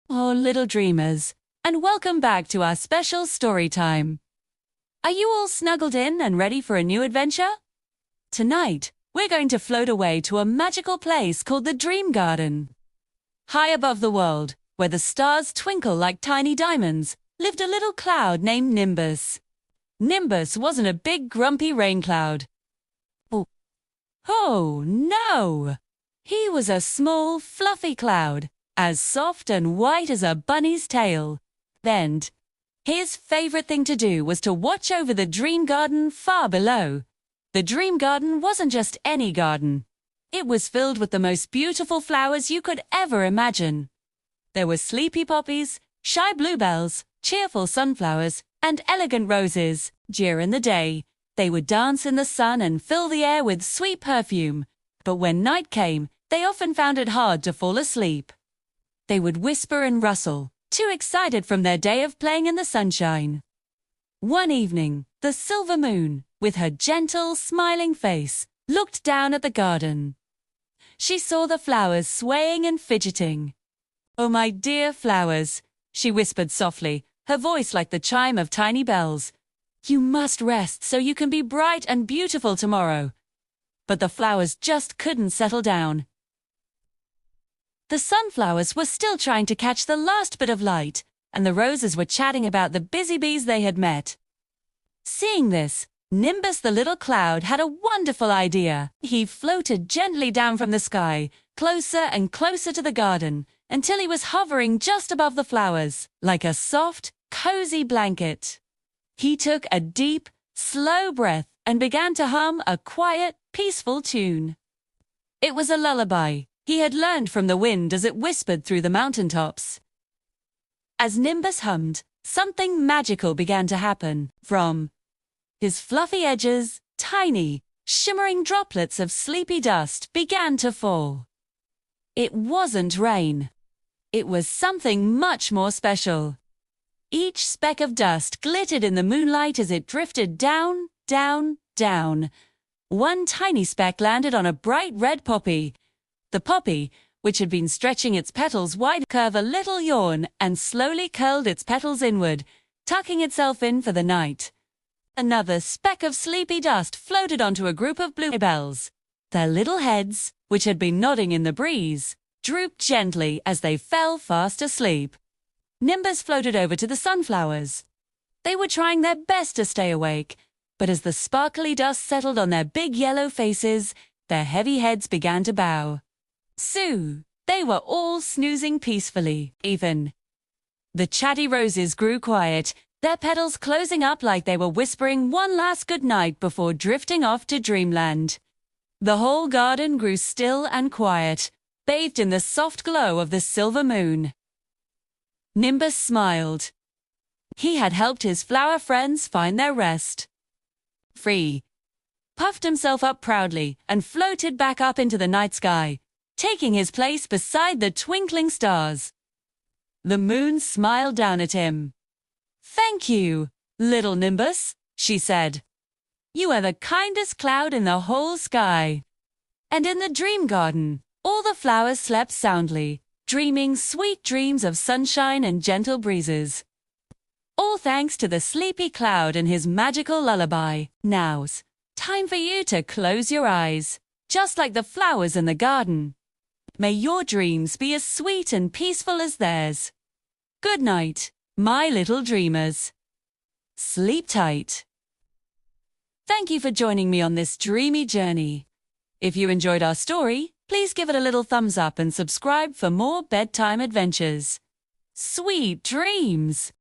Oh, little dreamers, and welcome back to our special story time. Are you all snuggled in and ready for a new adventure? Tonight, we're going to float away to a magical place called the Dream Garden. High above the world, where the stars twinkle like tiny diamonds, lived a little cloud named Nimbus. Nimbus wasn't a big grumpy rain cloud. Oh, no! He was a small, fluffy cloud, as soft and white as a bunny's tail. Then, his favorite thing to do was to watch over the dream garden far below. The dream garden wasn't just any garden. It was filled with the most beautiful flowers you could ever imagine. There were sleepy poppies, shy bluebells, cheerful sunflowers, and elegant roses. During the day, they would dance in the sun and fill the air with sweet perfume. But when night came, they often found it hard to fall asleep. They would whisper and rustle, too excited from their day of playing in the sunshine. One evening, the silver moon, with her gentle, smiling face, looked down at the garden. She saw the flowers swaying and fidgeting. "Oh, my dear flowers," she whispered softly, her voice like the chime of tiny bells. "You must rest so you can be bright and beautiful tomorrow." But the flowers just couldn't settle down. The sunflowers were still trying to catch the last bit of light, and the roses were chatting about the busy bees they had met. Seeing this, Nimbus the little cloud had a wonderful idea. He floated gently down from the sky, closer and closer to the garden, until he was hovering just above the flowers, like a soft, cozy blanket. He took a deep, slow breath and began to hum a quiet, peaceful tune. It was a lullaby he had learned from the wind as it whispered through the mountaintops. As Nimbus hummed, something magical began to happen. From his fluffy edges, tiny, shimmering droplets of sleepy dust began to fall. It wasn't rain. It was something much more special. Each speck of dust glittered in the moonlight as it drifted down, down, down. One tiny speck landed on a bright red poppy. The poppy, which had been stretching its petals wide, curved a little yawn and slowly curled its petals inward, tucking itself in for the night. Another speck of sleepy dust floated onto a group of bluebells. Their little heads, which had been nodding in the breeze, drooped gently as they fell fast asleep. Nimbus floated over to the sunflowers. They were trying their best to stay awake, but as the sparkly dust settled on their big yellow faces, their heavy heads began to bow. Soon, they were all snoozing peacefully. Even the chatty roses grew quiet, their petals closing up like they were whispering one last good night before drifting off to dreamland. The whole garden grew still and quiet, bathed in the soft glow of the silver moon. Nimbus smiled. He had helped his flower friends find their rest. Free, puffed himself up proudly and floated back up into the night sky, taking his place beside the twinkling stars. The moon smiled down at him. "Thank you, little Nimbus," she said. "You are the kindest cloud in the whole sky." And in the dream garden, all the flowers slept soundly, dreaming sweet dreams of sunshine and gentle breezes. All thanks to the sleepy cloud and his magical lullaby. Now's time for you to close your eyes, just like the flowers in the garden. May your dreams be as sweet and peaceful as theirs. Good night, my little dreamers. Sleep tight. Thank you for joining me on this dreamy journey. If you enjoyed our story, please give it a little thumbs up and subscribe for more bedtime adventures. Sweet dreams!